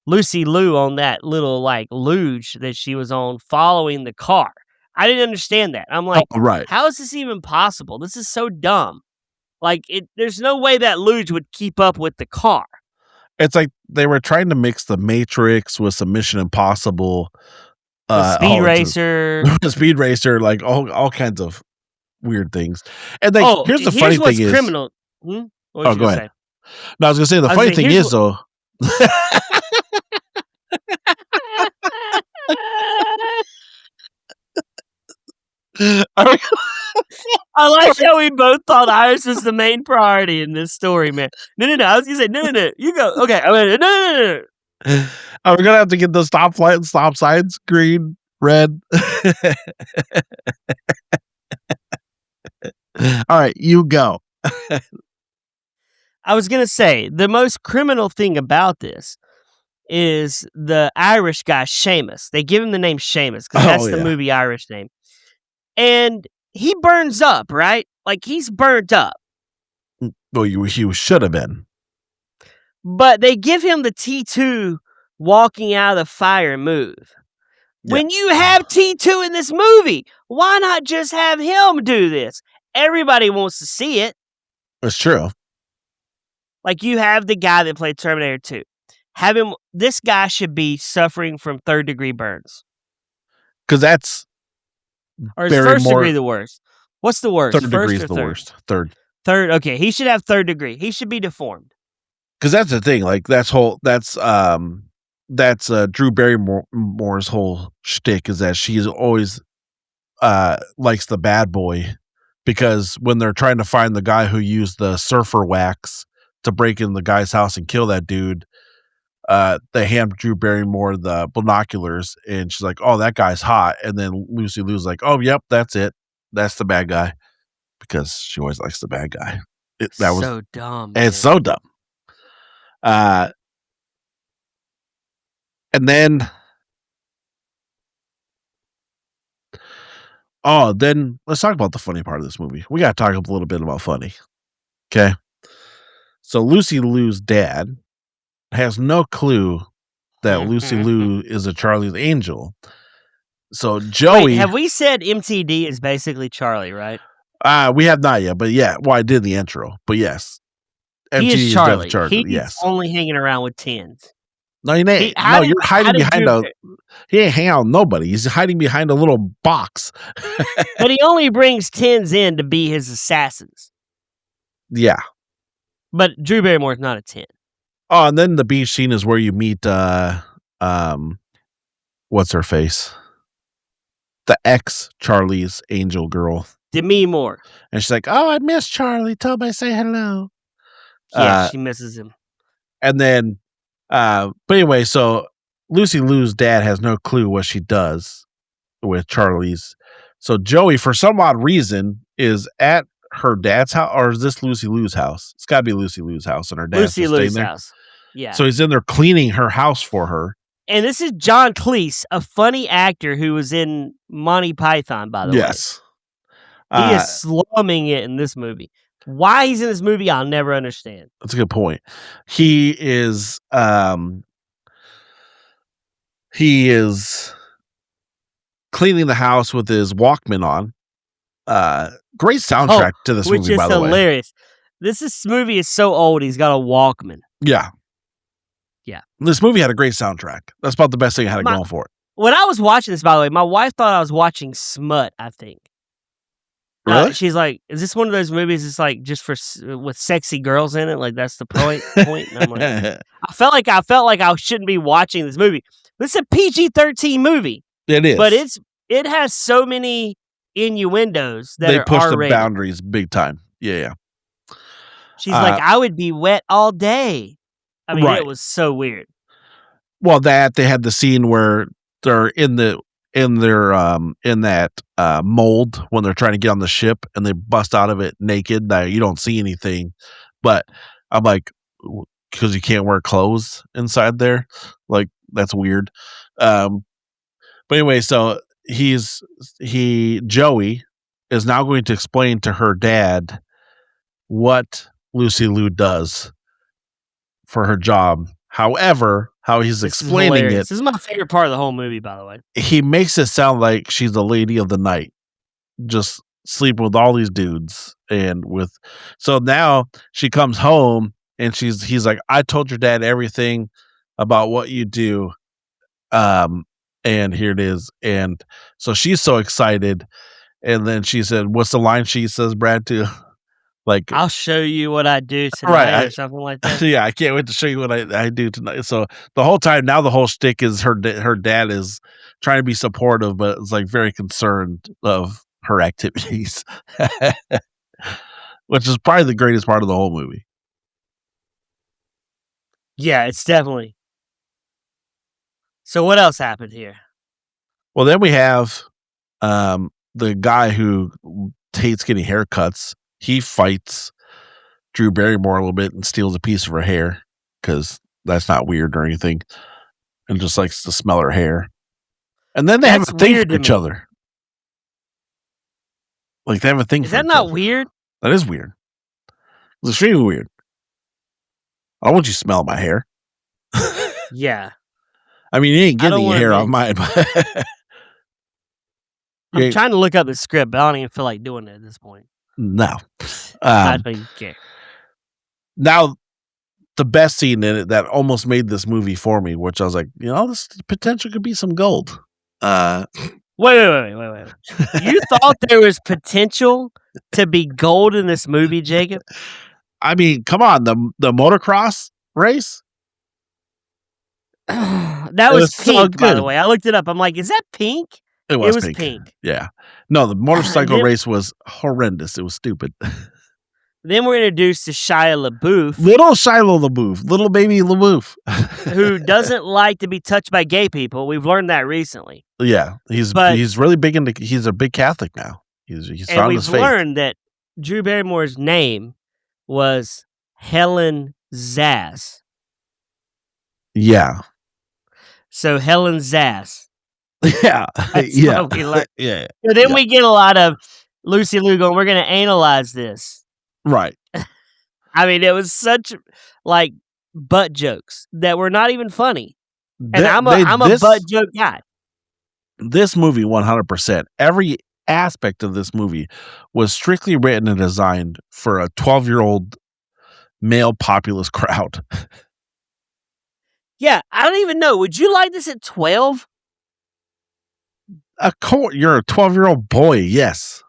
Lucy Liu on that little, like, luge that she was on following the car. I didn't understand that. I'm like, right. How is this even possible? This is so dumb. Like, there's no way that luge would keep up with the car. It's like they were trying to mix the Matrix with some Mission Impossible. Speed Racer. Speed Racer, like all kinds of weird things. And like, here's the funny thing is... criminal. Go ahead. Say? No, I was going to say, the funny thing is, though... I like how we both thought Iris was the main priority in this story, man. No. I was gonna say no. You go. Okay. No. We're gonna have to get the stop signs green, red. All right, you go. I was gonna say the most criminal thing about this is the Irish guy Seamus. They give him the name Seamus because that's the movie Irish name. And he burns up, right? Like, he's burnt up. Well, he should have been. But they give him the T2 walking out of the fire move. Yeah. When you have T2 in this movie, why not just have him do this? Everybody wants to see it. It's true. Like, you have the guy that played Terminator 2. This guy should be suffering from third-degree burns. Because that's... Or is first degree the worst? What's the worst? Third degree is the worst. Third. Okay. He should have third degree. He should be deformed. Because that's the thing. Like, that's Drew Barrymore's whole shtick is that she's always likes the bad boy, because when they're trying to find the guy who used the surfer wax to break in the guy's house and kill that dude, they hand Drew Barrymore the binoculars, and she's like, "Oh, that guy's hot." And then Lucy Liu's like, "Oh, yep, that's it. That's the bad guy," because she always likes the bad guy. That was so dumb. It's so dumb. And then, then let's talk about the funny part of this movie. We got to talk a little bit about funny. Okay. So Lucy Liu's dad has no clue that Lucy Liu is a Charlie's Angel. So Joey... Wait, have we said MTD is basically Charlie, right? We have not yet, but yeah. Well, I did the intro, but yes. He is Charlie. He's yes. only hanging around with tens. No, you're hiding behind he ain't hanging out with nobody. He's hiding behind a little box. But he only brings tens in to be his assassins. Yeah. But Drew Barrymore's not a 10. Oh, and then the beach scene is where you meet what's her face? The ex Charlie's Angel girl. Demi Moore. And she's like, "Oh, I miss Charlie. Tell me I say hello." Yeah, she misses him. And then but anyway, so Lucy Liu's dad has no clue what she does with Charlie's. So Joey, for some odd reason, is at her dad's house, or is this Lucy Liu's house? It's got to be Lucy Liu's house, and her dad's Lucy Liu's house. Yeah. So he's in there cleaning her house for her. And this is John Cleese, a funny actor who was in Monty Python, by the way. Yes. He is slumming it in this movie. Why he's in this movie, I'll never understand. That's a good point. He is cleaning the house with his Walkman on. Great soundtrack to this movie, by the way. Which is hilarious. This movie is so old, he's got a Walkman. Yeah. Yeah. This movie had a great soundtrack. That's about the best thing I had going for it. When I was watching this, by the way, my wife thought I was watching Smut, I think. Really? She's like, "Is this one of those movies? It's like just for with sexy girls in it? Like that's the point." And I'm like, I felt like I shouldn't be watching this movie. This is a PG-13 movie, It is. but it has so many innuendos that they are push the R-rated. boundaries big time. Yeah. She's like, I would be wet all day. I mean, Right. it was so weird. Well, they had the scene where they're in that mold when they're trying to get on the ship and they bust out of it naked. Now you don't see anything, but I'm like, because you can't wear clothes inside there, like that's weird. But anyway, so Joey is now going to explain to her dad what Lucy Liu does for her job. However, how he's explaining it, This is my favorite part of the whole movie, by the way. he makes it sound like she's the lady of the night, just sleeping with all these dudes. So now she comes home and he's like, I told your dad everything about what you do. And here it is. And so she's so excited. And then she said, what's the line she says, Brad, to? Like, I'll show you what I do tonight, or something like that. Yeah, I can't wait to show you what I do tonight. So the whole time now, the whole shtick is her dad is trying to be supportive, but it's like very concerned of her activities, which is probably the greatest part of the whole movie. Yeah, it's definitely. So what else happened here? Well, then we have the guy who hates getting haircuts. He fights Drew Barrymore a little bit and steals a piece of her hair because that's not weird or anything, and just likes to smell her hair. And then they have a thing for each other. Like they have a thing. Is that not weird? That is weird. It's extremely weird. I don't want you to smell my hair. Yeah. I mean, you ain't getting any hair off mine. I'm trying to look up the script, but I don't even feel like doing it at this point. No. I don't even care. Now, the best scene in it that almost made this movie for me, which I was like, this potential could be some gold. Wait. You thought there was potential to be gold in this movie, Jacob? I mean, come on, the motocross race? That was pink, so by the way. I looked it up. I'm like, is that pink? It was pink. Yeah. No, the motorcycle race was horrendous. It was stupid. Then we're introduced to Shia LaBeouf. Little Shia LaBeouf. Little baby LaBeouf. Who doesn't like to be touched by gay people. We've learned that recently. Yeah. He's really big he's a big Catholic now. He's found his faith. And we've learned that Drew Barrymore's name was Helen Zass. Yeah. So Helen Zass. Yeah. Yeah. Yeah. So then we get a lot of Lucy Liu going, we're going to analyze this. Right. I mean, it was such like butt jokes that were not even funny. And I'm a butt joke guy. This movie, 100%. Every aspect of this movie was strictly written and designed for a 12-year-old male populist crowd. Yeah, I don't even know. Would you like this at 12? You're a 12-year-old boy, yes.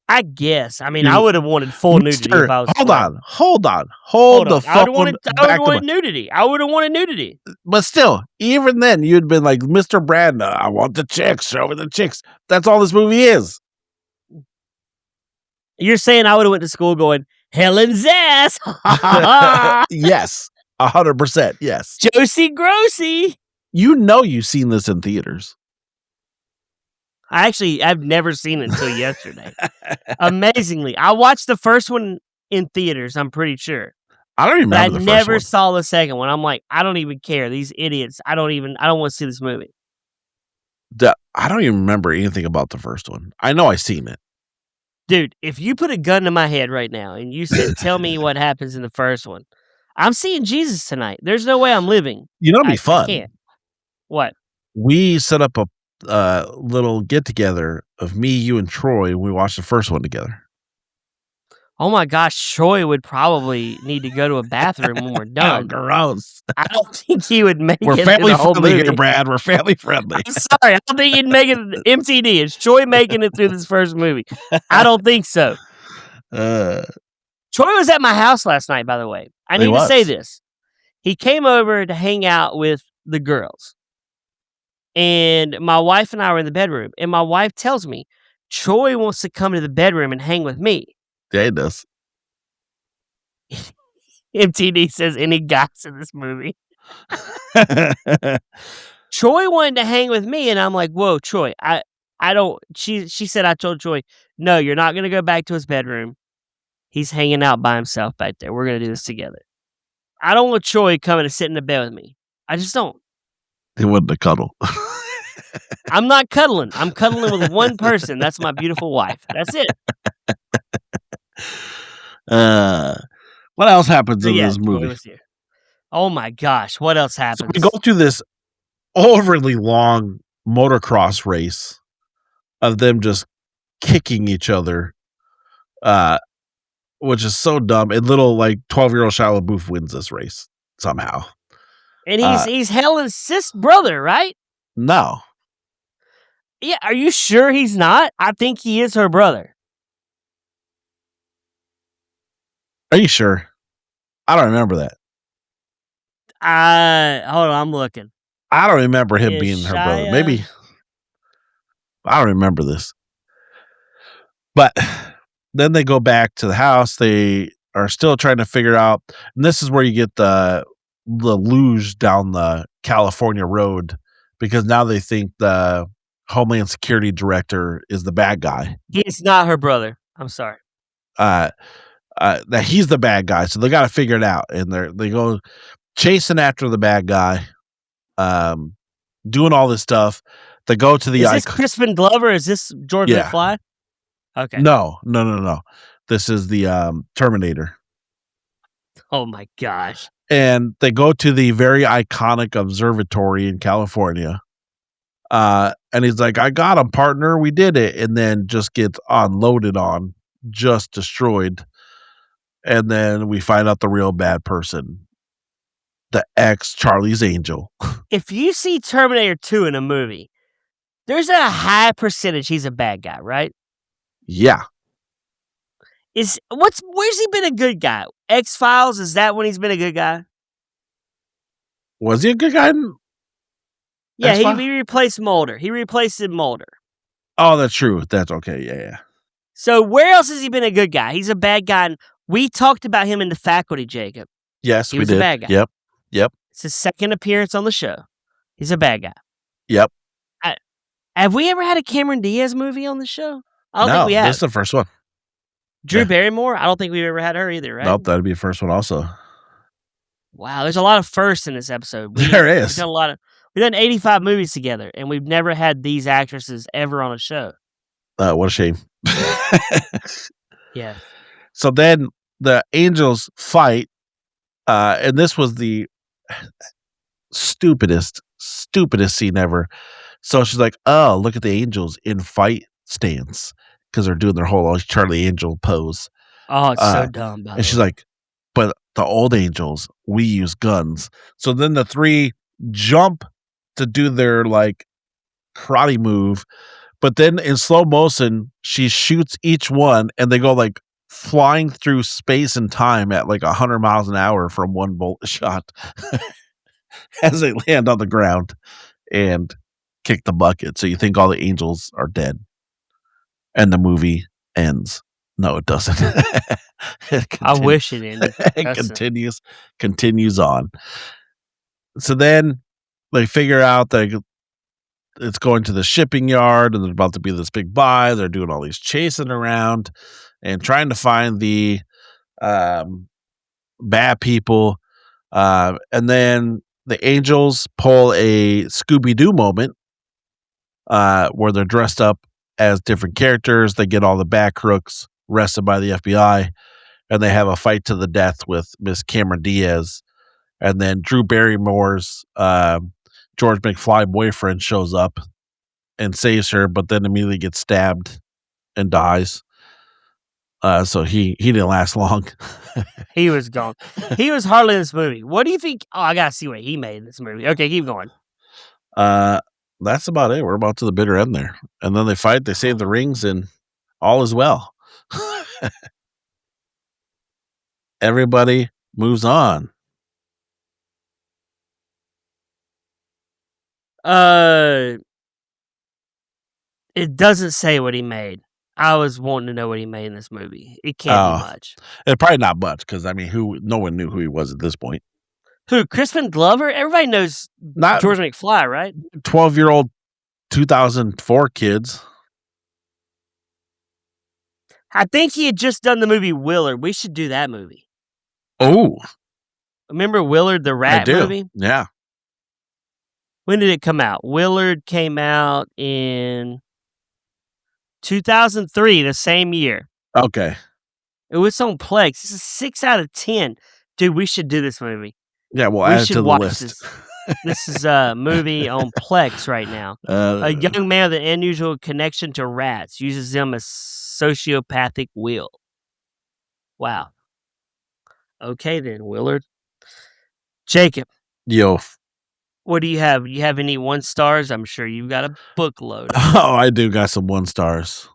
I guess. I mean, I would have wanted full nudity if I was 12. Hold on. Hold the phone. I would have wanted nudity. I would have wanted nudity. But still, even then, you'd been like, Mr. Brand, I want the chicks. Show me the chicks. That's all this movie is. You're saying I would have went to school going, Helen's ass. Yes. 100%. Yes. Josie Grossi. You've seen this in theaters. I've never seen it until yesterday. Amazingly. I watched the first one in theaters, I'm pretty sure. I don't even remember the first one. I never saw the second one. I'm like, I don't even care. These idiots. I don't want to see this movie. I don't even remember anything about the first one. I know I've seen it. Dude, if you put a gun to my head right now and you said, tell me what happens in the first one, I'm seeing Jesus tonight. There's no way I'm living. It'd be fun. I can't. What? We set up a little get together of me, you, and Troy. We watched the first one together. Oh my gosh, Troy would probably need to go to a bathroom when we're Oh, done. gross. I don't think he would make We're it through family the whole friendly movie. here, Brad. We're family friendly. I'm sorry, I don't think he'd make it. MTD. Is Troy making it through this first movie? I don't think so. Troy was at my house last night, by the way. I He need to say was. this. He came over to hang out with the girls. And my wife and I were in the bedroom. And my wife tells me, Troy wants to come to the bedroom and hang with me. Yeah, he does. MTD says any guys in this movie. Troy wanted to hang with me, and I'm like, whoa, Troy, I don't. She said, I told Troy, no, you're not going to go back to his bedroom. He's hanging out by himself back there. We're going to do this together. I don't want Troy coming to sit in the bed with me. I just don't. He wasn't a cuddle. I'm not cuddling. I'm cuddling with one person. That's my beautiful wife. That's it. What else happens So in yeah, this Troy movie? was here. Oh my gosh, what else So happens? we go through this overly long motocross race of them just kicking each other, which is so dumb. And little 12-year-old Shia LaBeouf wins this race somehow. And he's Helen's sis brother, right? No. Yeah, are you sure he's not? I think he is her brother. Are you sure? I don't remember that. Hold on, I'm looking. I don't remember him Is being her brother. Shia- Maybe. I don't remember this. But then they go back to the house. They are still trying to figure out. And this is where you get the luge down the California road, because now they think the Homeland Security director is the bad guy. He's not her brother. I'm sorry. That he's the bad guy. So they got to figure it out. And they go chasing after the bad guy, doing all this stuff. They go to the Is this Crispin Glover? Is this George McFly? Okay. No. This is the Terminator. Oh my gosh. And they go to the very iconic observatory in California. And he's like, I got him, partner. We did it. And then just gets unloaded on, just destroyed. And then we find out the real bad person, the ex Charlie's Angel. If you see Terminator 2 in a movie, there's a high percentage he's a bad guy, right? Yeah. Where's he been a good guy? X-Files, is that when he's been a good guy? Was he a good guy? Yeah, X-Files? he replaced Mulder. He replaced Mulder. Oh, that's true. That's okay. Yeah. So where else has he been a good guy? He's a bad guy. And we talked about him in The Faculty, Jacob. Yes, He we was did. a bad guy. Yep. It's his second appearance on the show. He's a bad guy. Yep. Have we ever had a Cameron Diaz movie on the show? I don't No, think we have. this is the first one. Drew yeah. Barrymore? I don't think we've ever had her either, right? Nope, that'd be the first one also. Wow, there's a lot of firsts in this episode. There is. We've done 85 movies together, and we've never had these actresses ever on a show. What a shame. Yeah. So then the Angels fight, and this was the stupidest scene ever. So she's like, oh, look at the Angels in fight stance, because they're doing their whole Charlie Angel pose. Oh, it's so dumb. And she's like, but the old Angels, we use guns. So then the three jump to do their karate move, but then in slow motion, she shoots each one, and they go flying through space and time at 100 miles an hour from one bullet shot as they land on the ground and kick the bucket. So you think all the Angels are dead, and the movie ends. No, it doesn't. I wish it ended. It continues on. So then they figure out that it's going to the shipping yard, and there's about to be this big buy. They're doing all these chasing around and trying to find the bad people. And then the Angels pull a Scooby-Doo moment where they're dressed up as different characters. They get all the bad crooks arrested by the FBI, and they have a fight to the death with Miss Cameron Diaz. And then Drew Barrymore's George McFly boyfriend shows up and saves her, but then immediately gets stabbed and dies. So he didn't last long. He was gone. He was hardly in this movie. What do you think? Oh, I gotta see what he made in this movie. Okay, keep going. That's about it. We're about to the bitter end there. And then they fight, they save the rings, and all is well. Everybody moves on. It doesn't say what he made. I was wanting to know what he made in this movie. It can't be much. It's probably not much because no one knew who he was at this point. Who? Crispin Glover? Everybody knows Not George McFly, right? 12-year-old 2004 kids. I think he had just done the movie Willard. We should do that movie. Oh, remember Willard the rat movie? Yeah. When did it come out? Willard came out in 2003, the same year. Okay. It was on Plex. This is 6 out of 10. Dude, we should do this movie. Yeah, we'll add it to the list. This is a movie on Plex right now. A young man with an unusual connection to rats uses them as sociopathic will. Wow. Okay then, Willard. Jacob. Yo. What do you have? You have any 1 stars? I'm sure you've got a bookload. Oh, I do got some 1 stars.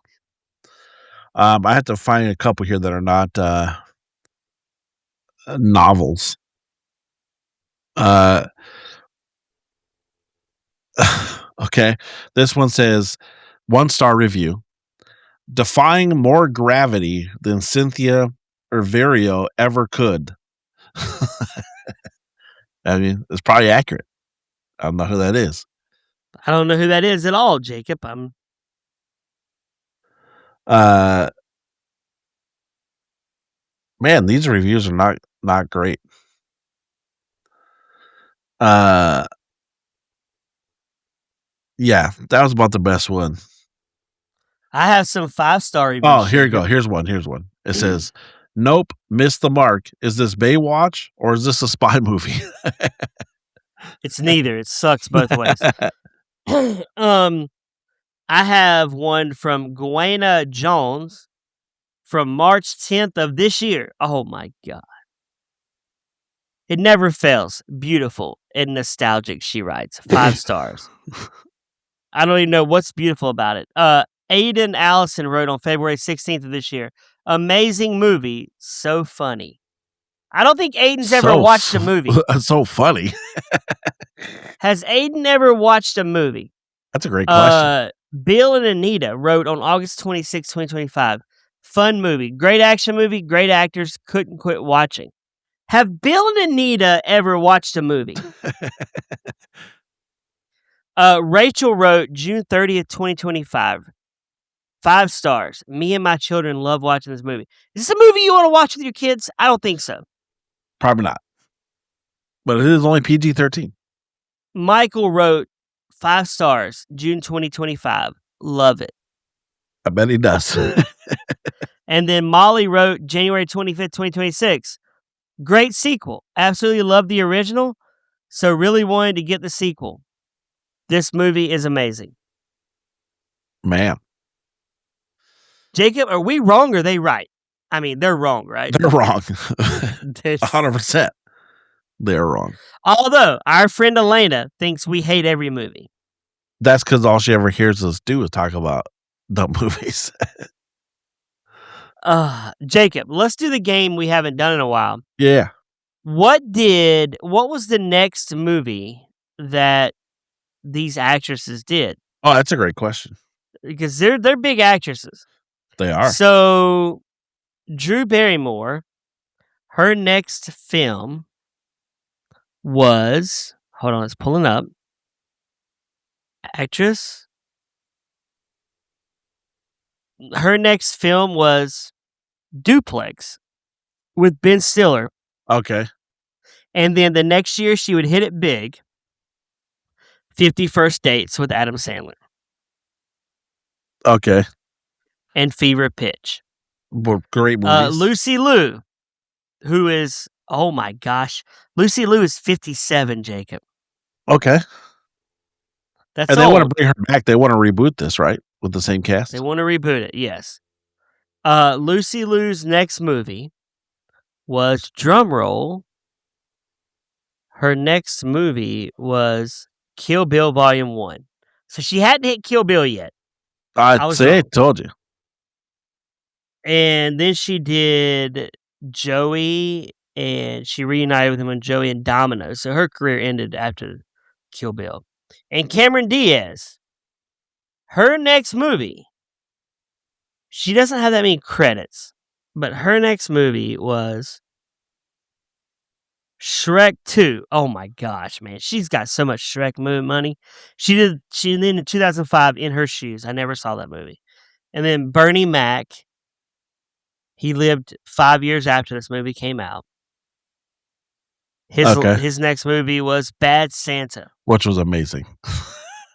I have to find a couple here that are not novels. Okay. This one says 1-star review. Defying more gravity than Cynthia Erivo ever could. I mean, it's probably accurate. I don't know who that is. I don't know who that is at all, Jacob. Man, these reviews are not great. Yeah, that was about the best one. I have some 5-star reviews. Oh, here you go. Here's one. It says, "Nope, missed the mark. Is this Baywatch or is this a spy movie?" It's neither. It sucks both ways. I have one from Gwen Jones from March 10th of this year. Oh my God. It never fails. Beautiful and nostalgic, she writes. 5 stars. I don't even know what's beautiful about it. Aiden Allison wrote on February 16th of this year. Amazing movie. So funny. I don't think Aiden's ever watched a movie. So funny. Has Aiden ever watched a movie? That's a great question. Bill and Anita wrote on August 26, 2025. Fun movie. Great action movie. Great actors. Couldn't quit watching. Have Bill and Anita ever watched a movie? Rachel wrote June 30th, 2025. 5 stars. Me and my children love watching this movie. Is this a movie you want to watch with your kids? I don't think so. Probably not. But it is only PG-13. Michael wrote 5 stars. June 2025. Love it. I bet he does. And then Molly wrote January 25th, 2026. Great sequel. Absolutely love the original. So really wanted to get the sequel. This movie is amazing. Man. Jacob, are we wrong or are they right? I mean, they're wrong, right? They're wrong. 100%. They're wrong. Although, our friend Elena thinks we hate every movie. That's because all she ever hears us do is talk about dumb movies. Jacob, let's do the game we haven't done in a while. Yeah. What was the next movie that these actresses did? Oh, that's a great question. Because they're big actresses. They are. So, Drew Barrymore, her next film was, hold on, it's pulling up. Actress. Her next film was Duplex with Ben Stiller. Okay. And then the next year she would hit it big. 50 First Dates with Adam Sandler. Okay. And Fever Pitch. Great movies. Lucy Liu, who is, oh my gosh. Lucy Liu is 57, Jacob. Okay. That's and they want to bring her back. They want to reboot this, right? With the same cast? They want to reboot it, yes. Lucy Liu's next movie was, drumroll, her next movie was Kill Bill Volume 1. So she hadn't hit Kill Bill yet. I was I wrong. told you. And then she did Joey, and she reunited with him on Joey and Domino. So her career ended after Kill Bill. And Cameron Diaz, her next movie, she doesn't have that many credits, but her next movie was Shrek 2. Oh my gosh, man. She's got so much Shrek movie money. She did in 2005 In Her Shoes. I never saw that movie. And then Bernie Mac, he lived 5 years after this movie came out. His next movie was Bad Santa, which was amazing.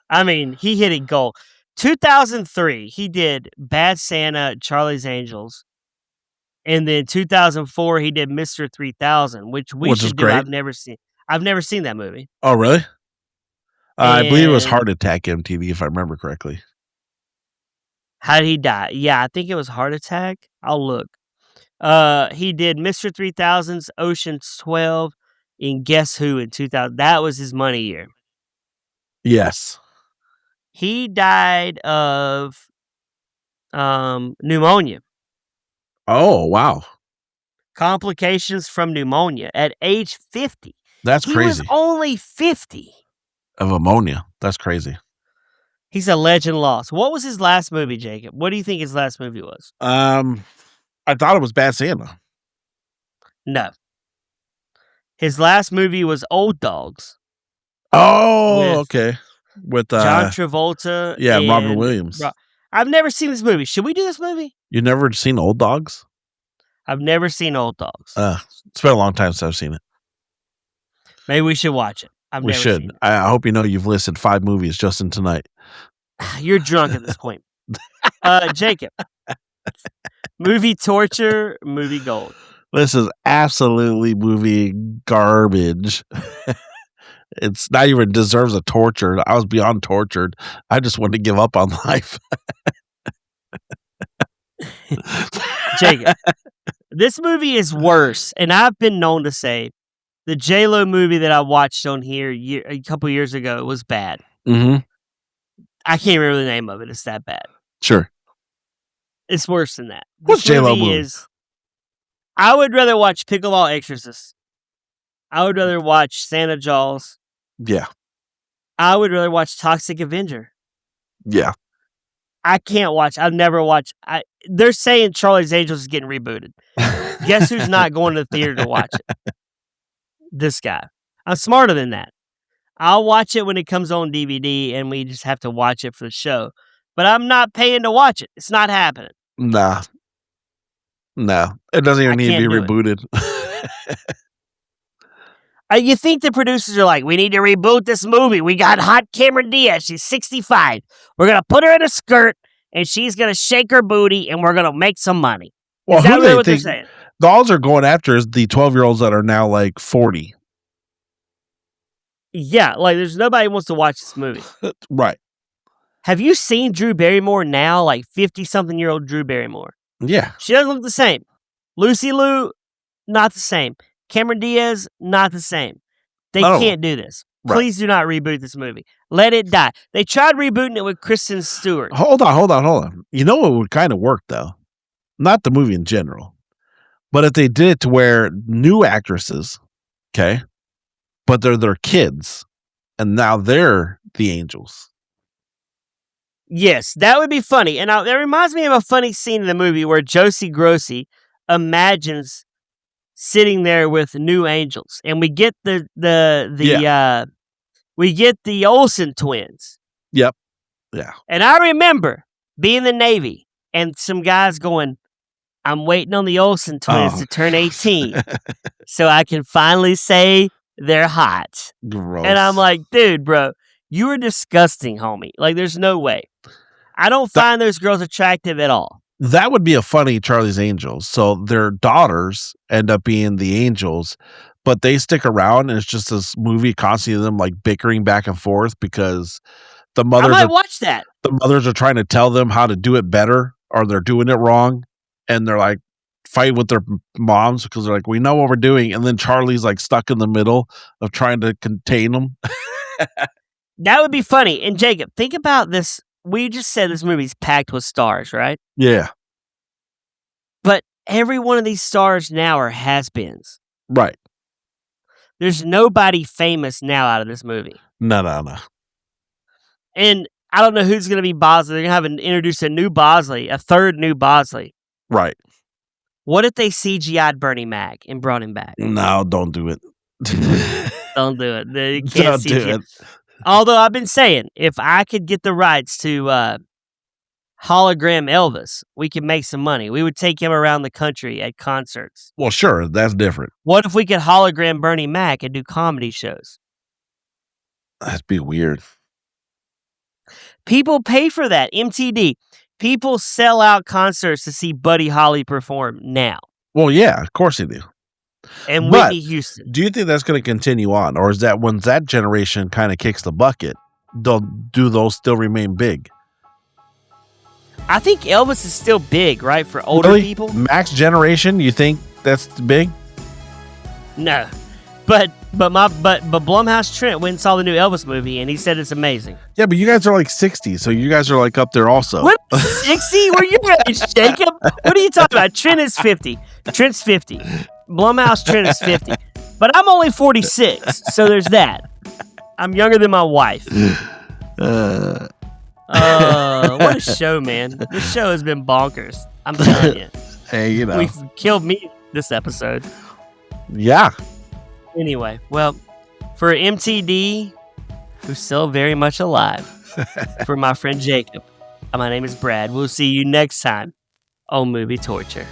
I mean, he hit it gold. 2003, he did Bad Santa, Charlie's Angels. And then 2004, he did Mr. 3000, which should do. Great. I've never seen that movie. Oh, really? I believe it was Heart Attack MTV, if I remember correctly. How did he die? Yeah, I think it was Heart Attack. I'll look. He did Mr. 3000's Ocean's 12 in Guess Who in 2000. That was his money year. Yes. He died of pneumonia. Oh, wow. Complications from pneumonia at age 50. That's crazy. He was only 50. Of ammonia. That's crazy. He's a legend lost. What was his last movie, Jacob? What do you think his last movie was? I thought it was Bad Santa. No. His last movie was Old Dogs. Oh, okay. With John Travolta. Yeah, Robin Williams. I've never seen this movie. Should we do this movie? You never seen Old Dogs? I've never seen Old Dogs. It's been a long time since I've seen it. Maybe we should watch it. We should. I hope you know you've listed 5 movies just in tonight. You're drunk at this point. Jacob. Movie torture, movie gold. This is absolutely movie garbage. It's not even deserves a torture. I was beyond tortured. I just wanted to give up on life. Jacob, this movie is worse, and I've been known to say the J-Lo movie that I watched on here a couple years ago was bad. Mm-hmm. I can't remember the name of it. It's that bad. Sure. It's worse than that. What's J-Lo movie? I would rather watch Pickleball Exorcist. I would rather watch Santa Jaws. Yeah. I would rather watch Toxic Avenger. Yeah. I can't watch. I've never watched. They're saying Charlie's Angels is getting rebooted. Guess who's not going to the theater to watch it? This guy. I'm smarter than that. I'll watch it when it comes on DVD, and we just have to watch it for the show. But I'm not paying to watch it. It's not happening. Nah. No. It doesn't even need to be rebooted. You think the producers are like, we need to reboot this movie. We got hot Cameron Diaz. She's 65. We're going to put her in a skirt, and she's going to shake her booty, and we're going to make some money. Well, is that really what they're saying? The alls are going after is the 12-year-olds that are now like 40. Yeah, like there's nobody who wants to watch this movie. Right. Have you seen Drew Barrymore now, like 50-something-year-old Drew Barrymore? Yeah. She doesn't look the same. Lucy Liu, not the same. Cameron Diaz, not the same. They can't do this. Right. Please do not reboot this movie. Let it die. They tried rebooting it with Kristen Stewart. Hold on. You know what would kind of work, though? Not the movie in general. But if they did it to where new actresses, okay, but they're their kids, and now they're the angels. Yes, that would be funny. And that reminds me of a funny scene in the movie where Josie Grossi imagines sitting there with new angels, and we get the Olsen twins. Yep. Yeah. And I remember being in the Navy and some guys going, I'm waiting on the Olsen twins to turn 18 so I can finally say they're hot. Gross. And I'm like, dude, bro, you are disgusting, homie. Like, there's no way. I don't find those girls attractive at all. That would be a funny Charlie's Angels. So their daughters end up being the angels, but they stick around, and it's just this movie constantly of them like bickering back and forth because the mothers I might watch that. The mothers are trying to tell them how to do it better, or they're doing it wrong. and they're like fight with their moms because they're like, we know what we're doing, and then Charlie's like stuck in the middle of trying to contain them. That would be funny. And Jacob, think about this. We just said this movie's packed with stars, right? Yeah, But every one of these stars now are has-beens. right. There's nobody famous now out of this movie. No. And I don't know who's going to be Bosley. They're going to introduce a new Bosley, a third new Bosley. Right. What if they CGI'd Bernie Mac and brought him back? No, don't do it. Don't do it. They can't Don't do CGI. it. Although I've been saying, if I could get the rights to hologram Elvis, we could make some money. We would take him around the country at concerts. Well, sure, that's different. What if we could hologram Bernie Mac and do comedy shows? That'd be weird. People pay for that. MTD. People sell out concerts to see Buddy Holly perform now. Well, yeah, of course they do. And But Whitney Houston. do you think that's going to continue on, or is that when that generation kind of kicks the bucket, do those still remain big? I think Elvis is still big, right, for older Really? people? Max generation, you think that's big? No. But Blumhouse Trent went and saw the new Elvis movie, and he said it's amazing. Yeah, but you guys are like 60, so you guys are like up there also. What? 60? Where you at, Jacob? What are you talking about? Trent is 50. Trent's 50. Blumhouse Trent is 50. But I'm only 46, so there's that. I'm younger than my wife. What a show, man. This show has been bonkers. I'm telling you. Hey, you know. We've killed me this episode. Yeah. Anyway, well, for MTD, who's still very much alive, for my friend Jacob, my name is Brad. We'll see you next time on Movie Torture.